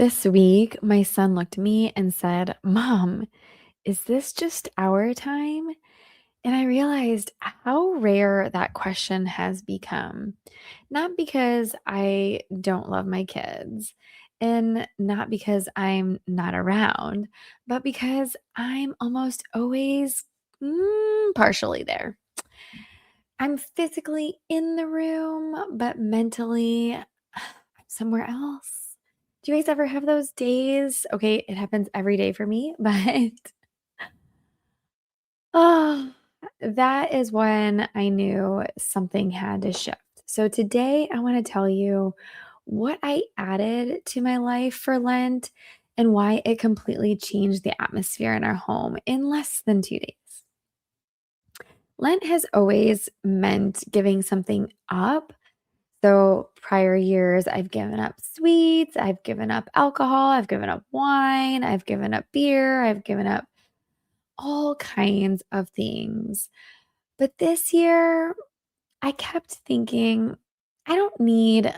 This week, my son looked at me and said, Mom, is this just our time? And I realized how rare that question has become. Not because I don't love my kids and not because I'm not around, but because I'm almost always partially there. I'm physically in the room, but mentally I'm somewhere else. Do you guys ever have those days? Okay, it happens every day for me, but oh, that is when I knew something had to shift. So today I want to tell you what I added to my life for Lent and why it completely changed the atmosphere in our home in less than 2 days. Lent has always meant giving something up. So, prior years, I've given up sweets, I've given up alcohol, I've given up wine, I've given up beer, I've given up all kinds of things. But this year, I kept thinking, I don't need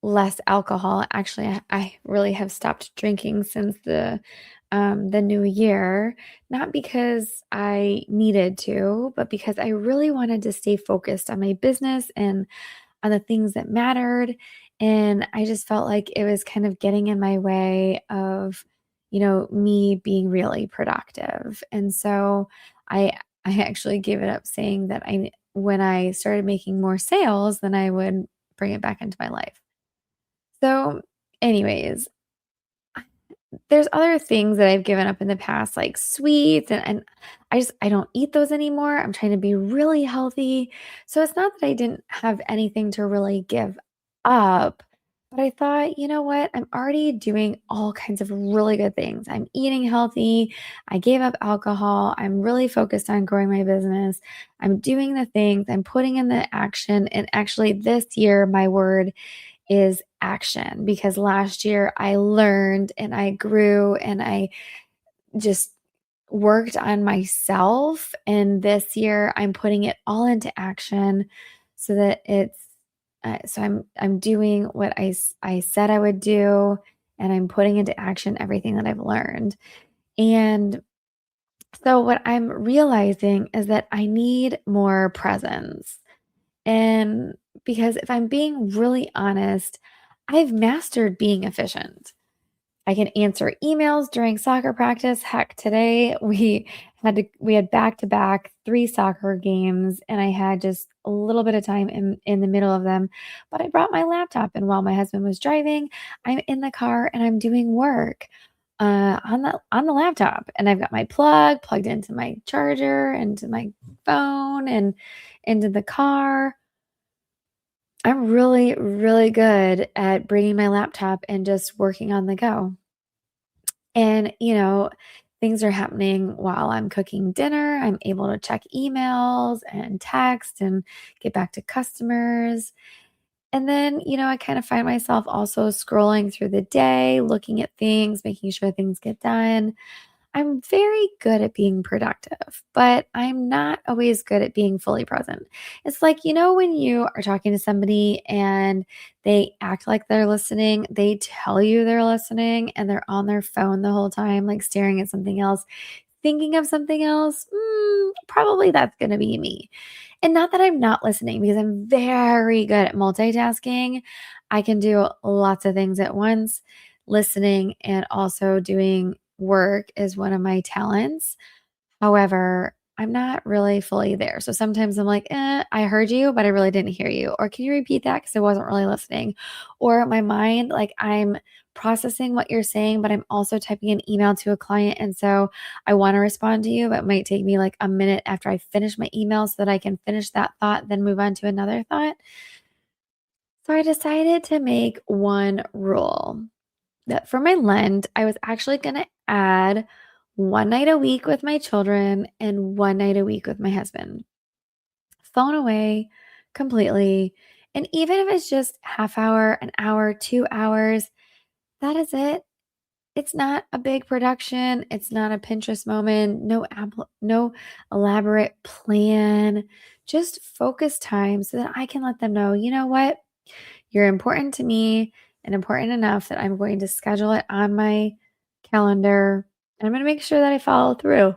less alcohol. Actually, I really have stopped drinking since the new year, not because I needed to, but because I really wanted to stay focused on my business and on the things that mattered. And I just felt like it was kind of getting in my way of, me being really productive. And so I actually gave it up saying that when I started making more sales, then I would bring it back into my life. So, anyways, there's other things that I've given up in the past, like sweets, and I don't eat those anymore. I'm trying to be really healthy. So it's not that I didn't have anything to really give up, but I thought, you know what? I'm already doing all kinds of really good things. I'm eating healthy. I gave up alcohol. I'm really focused on growing my business. I'm doing the things, I'm putting in the action. And actually, this year, my word is action because last year I learned and I grew and I just worked on myself. And this year I'm putting it all into action so that I'm doing what I said I would do, and I'm putting into action everything that I've learned. And so what I'm realizing is that I need more presence. And because if I'm being really honest, I've mastered being efficient. I can answer emails during soccer practice. Heck, today we had back to back 3 soccer games, and I had just a little bit of time in the middle of them. But I brought my laptop, and while my husband was driving, I'm in the car and I'm doing work on the laptop, and I've got my plug plugged into my charger, into my phone, and into the car. I'm really, really good at bringing my laptop and just working on the go. And, things are happening while I'm cooking dinner. I'm able to check emails and text and get back to customers. And then, I kind of find myself also scrolling through the day, looking at things, making sure things get done. I'm very good at being productive, but I'm not always good at being fully present. It's like, when you are talking to somebody and they act like they're listening, they tell you they're listening and they're on their phone the whole time, like staring at something else, thinking of something else. Probably that's going to be me. And not that I'm not listening because I'm very good at multitasking. I can do lots of things at once. Listening and also doing work is one of my talents. However, I'm not really fully there. So sometimes I'm like, I heard you, but I really didn't hear you. Or can you repeat that? Because I wasn't really listening. Or my mind, like I'm processing what you're saying, but I'm also typing an email to a client. And so I want to respond to you, but it might take me like a minute after I finish my email so that I can finish that thought, then move on to another thought. So I decided to make one rule that for my Lent, I was actually going to add one night a week with my children and one night a week with my husband. Phone away completely. And even if it's just half hour, an hour, 2 hours, that is it. It's not a big production. It's not a Pinterest moment. No elaborate plan. Just focus time so that I can let them know, you know what? You're important to me, and important enough that I'm going to schedule it on my calendar. I'm going to make sure that I follow through.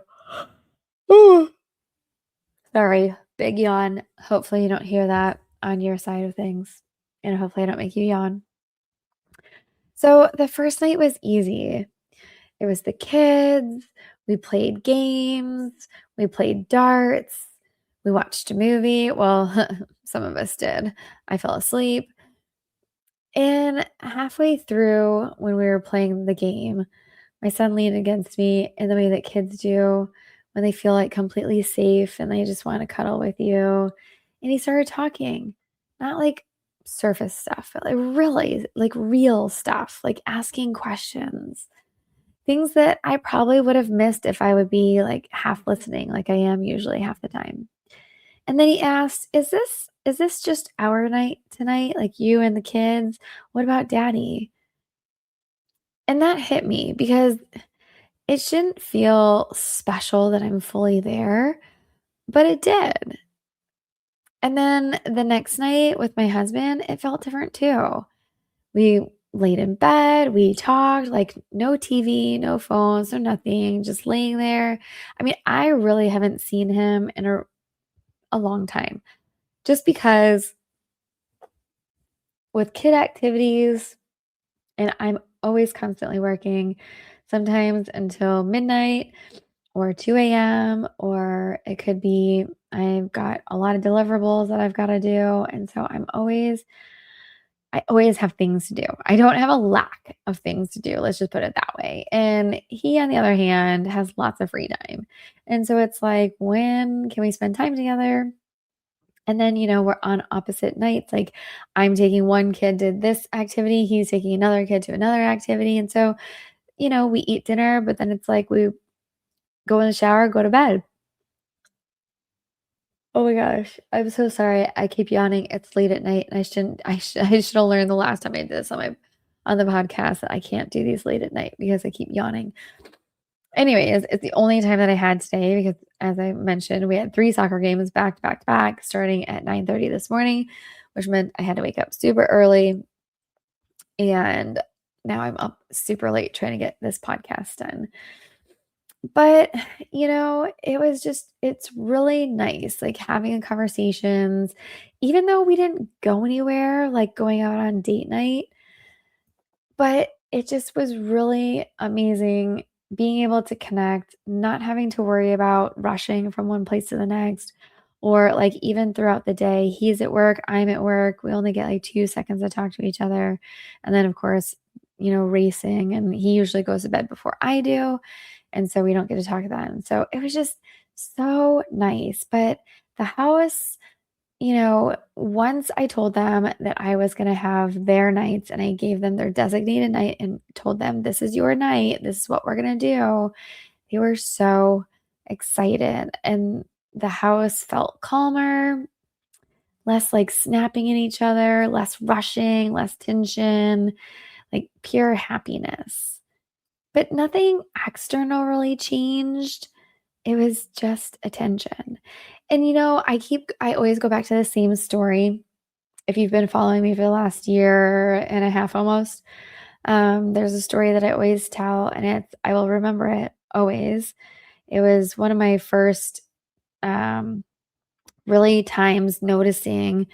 Ooh. Sorry, big yawn. Hopefully, you don't hear that on your side of things, and hopefully, I don't make you yawn. So, the first night was easy. It was the kids, we played games, we played darts, we watched a movie. Well, some of us did. I fell asleep. And halfway through, when we were playing the game, my son leaned against me in the way that kids do when they feel like completely safe and they just want to cuddle with you. And he started talking, not like surface stuff, but like really like real stuff, like asking questions. Things that I probably would have missed if I would be, like, half listening like I am usually half the time. And then he asked, "Is this just our night tonight? Like, you and the kids? What about daddy?" And that hit me because it shouldn't feel special that I'm fully there, but it did. And then the next night with my husband, it felt different too. We laid in bed, we talked, like, no TV, no phones, no nothing, just laying there. I mean, I really haven't seen him in a long time just because with kid activities, and I'm always constantly working, sometimes until midnight or 2 a.m., or it could be I've got a lot of deliverables that I've got to do. And so I always have things to do. I don't have a lack of things to do, let's just put it that way, and he, on the other hand, has lots of free time, and so it's like, when can we spend time together? And then, we're on opposite nights, like, I'm taking one kid to this activity, he's taking another kid to another activity, and so, we eat dinner, but then it's like we go in the shower, go to bed. Oh my gosh, I'm so sorry. I keep yawning. It's late at night, and I should have learned the last time I did this on the podcast that I can't do these late at night because I keep yawning. Anyways, it's the only time that I had today because, as I mentioned, we had 3 soccer games back to back to back starting at 9:30 this morning, which meant I had to wake up super early, and now I'm up super late trying to get this podcast done. But, it's really nice, like, having a conversations, even though we didn't go anywhere, like going out on date night, but it just was really amazing being able to connect, not having to worry about rushing from one place to the next, or, like, even throughout the day, he's at work, I'm at work, we only get, like, 2 seconds to talk to each other, and then, of course, racing, and he usually goes to bed before I do, and so we don't get to talk then. So it was just so nice. But the house, once I told them that I was going to have their nights and I gave them their designated night and told them, this is your night, this is what we're going to do, they were so excited. And the house felt calmer, less like snapping at each other, less rushing, less tension, like pure happiness. But nothing external really changed. It was just attention. And, I always go back to the same story. If you've been following me for the last year and a half almost, there's a story that I always tell, and I will remember it always. It was one of my first um, really times noticing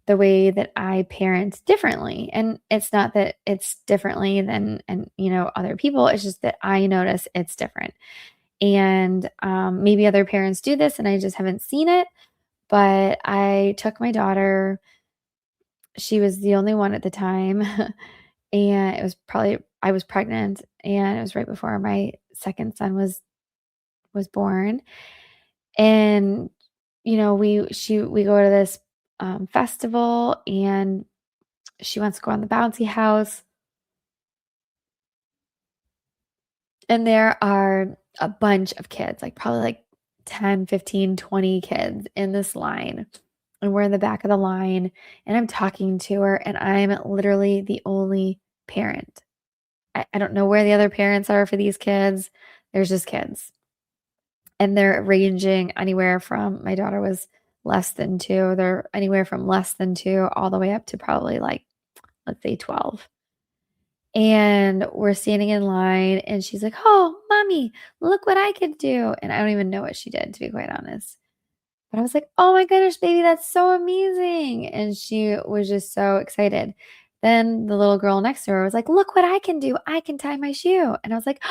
the way that I parent differently. And it's not that it's differently than and other people. It's just that I notice it's different. And maybe other parents do this and I just haven't seen it. But I took my daughter, she was the only one at the time. And it was probably, I was pregnant, and it was right before my second son was born. And we go to this festival, and she wants to go on the bouncy house. And there are a bunch of kids, like probably like 10, 15, 20 kids in this line. And we're in the back of the line, and I'm talking to her, and I'm literally the only parent. I don't know where the other parents are for these kids. There's just kids. And they're ranging anywhere from, my daughter was less than 2. They're anywhere from less than 2 all the way up to probably, like, let's say 12. And we're standing in line and she's like, "Oh, mommy, look what I could do." And I don't even know what she did, to be quite honest. But I was like, "Oh my goodness, baby, that's so amazing." And she was just so excited. Then the little girl next to her was like, "Look what I can do. I can tie my shoe." And I was like,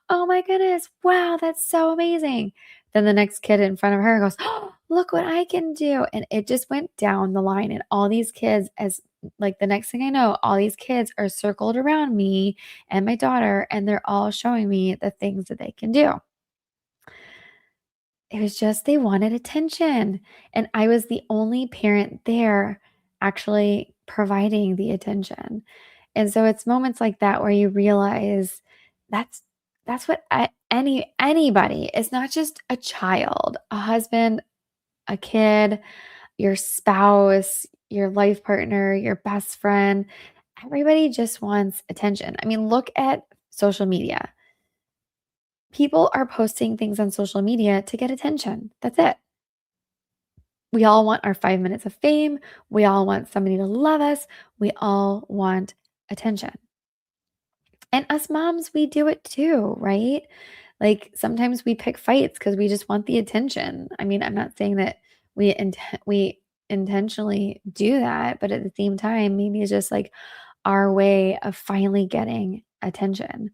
"Oh my goodness. Wow, that's so amazing." Then the next kid in front of her goes, "Oh, look what I can do." And it just went down the line. And all these kids, as like the next thing I know, all these kids are circled around me and my daughter, and they're all showing me the things that they can do. It was just they wanted attention, and I was the only parent there actually providing the attention. And so it's moments like that where you realize that's that's what anybody, it's not just a child, a husband, a kid, your spouse, your life partner, your best friend. Everybody just wants attention. I mean, look at social media. People are posting things on social media to get attention. That's it. We all want our 5 minutes of fame. We all want somebody to love us. We all want attention. And us moms, we do it too, right? Like sometimes we pick fights because we just want the attention. I mean, I'm not saying that we intentionally do that, but at the same time, maybe it's just like our way of finally getting attention.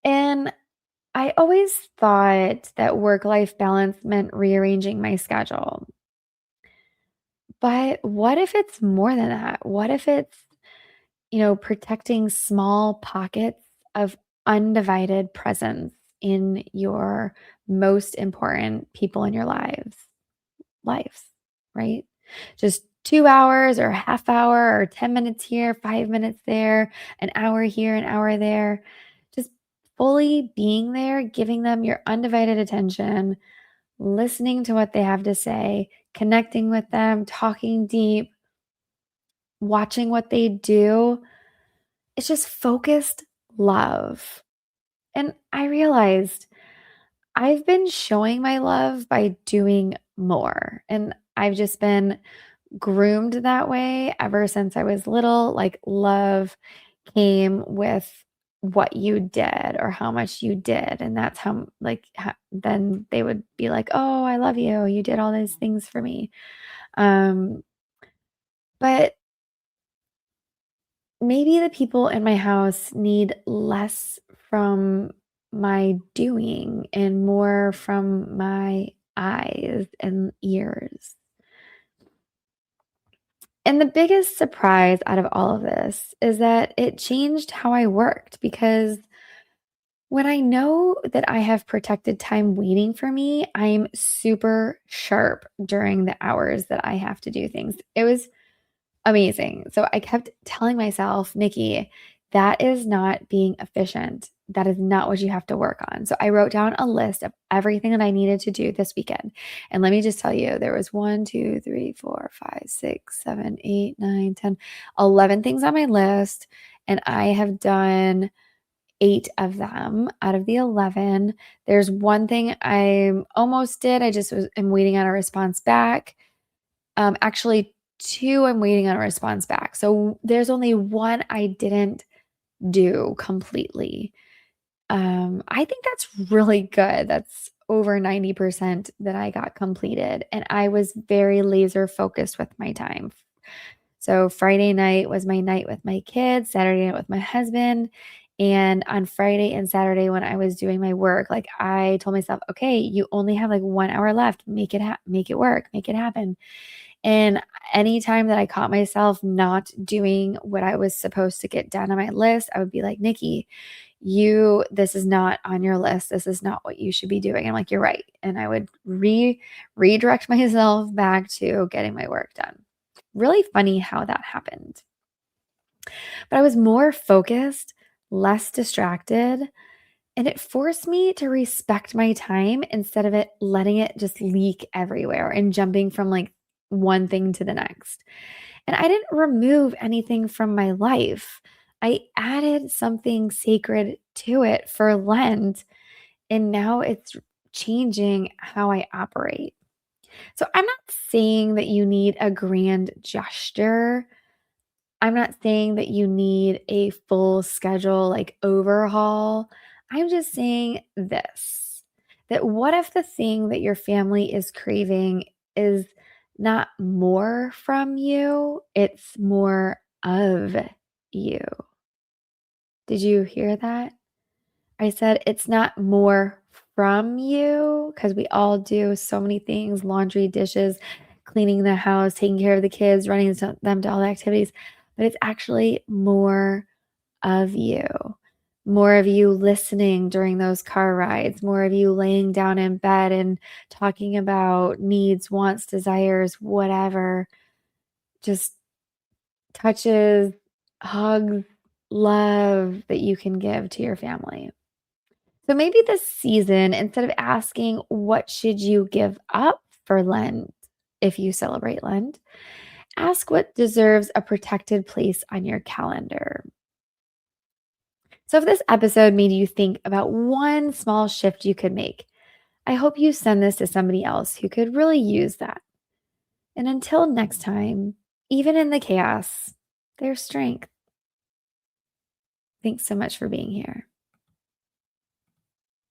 And I always thought that work life balance meant rearranging my schedule. But what if it's more than that? What if it's, protecting small pockets of undivided presence in your most important people in your lives, right? Just 2 hours or a half hour or 10 minutes here, 5 minutes there, an hour here, an hour there. Just fully being there, giving them your undivided attention, listening to what they have to say, connecting with them, talking deep, watching what they do. It's just focused love. And I realized I've been showing my love by doing more. And I've just been groomed that way ever since I was little. Like, love came with what you did or how much you did. And that's how, like, then they would be like, "Oh, I love you. You did all these things for me." Um, but maybe the people in my house need less from my doing and more from my eyes and ears. And the biggest surprise out of all of this is that it changed how I worked because when I know that I have protected time waiting for me, I'm super sharp during the hours that I have to do things. It was amazing. So I kept telling myself, "Nikki, that is not being efficient. That is not what you have to work on." So I wrote down a list of everything that I needed to do this weekend. And let me just tell you, there was 1, 2, 3, 4, 5, 6, 7, 8, 9, 10, 11 things on my list. And I have done 8 of them out of the 11. There's one thing I almost did. I just am waiting on a response back. Actually, 2 I'm waiting on a response back. So there's only 1 I didn't do completely. I think that's really good. That's over 90% that I got completed, and I was very laser focused with my time. So Friday night was my night with my kids, Saturday night with my husband, and on Friday and Saturday when I was doing my work, like, I told myself, "Okay, you only have, like, 1 hour left. Make it work. Make it happen." And anytime that I caught myself not doing what I was supposed to get done on my list, I would be like, "Nikki, this is not on your list. This is not what you should be doing." I'm like, "You're right." And I would redirect myself back to getting my work done. Really funny how that happened. But I was more focused, less distracted, and it forced me to respect my time instead of it letting it just leak everywhere and jumping from like one thing to the next. And I didn't remove anything from my life. I added something sacred to it for Lent, and now it's changing how I operate. So I'm not saying that you need a grand gesture. I'm not saying that you need a full schedule, like, overhaul. I'm just saying this, that what if the thing that your family is craving is not more from you, it's more of you? Did you hear that? I said it's not more from you because we all do so many things, laundry, dishes, cleaning the house, taking care of the kids, running them to all the activities, but it's actually more of you. More of you listening during those car rides, more of you laying down in bed and talking about needs, wants, desires, whatever. Just touches, hugs, love that you can give to your family. So maybe this season, instead of asking, what should you give up for Lent if you celebrate Lent, ask what deserves a protected place on your calendar. So if this episode made you think about one small shift you could make, I hope you send this to somebody else who could really use that. And until next time, even in the chaos, there's strength. Thanks so much for being here.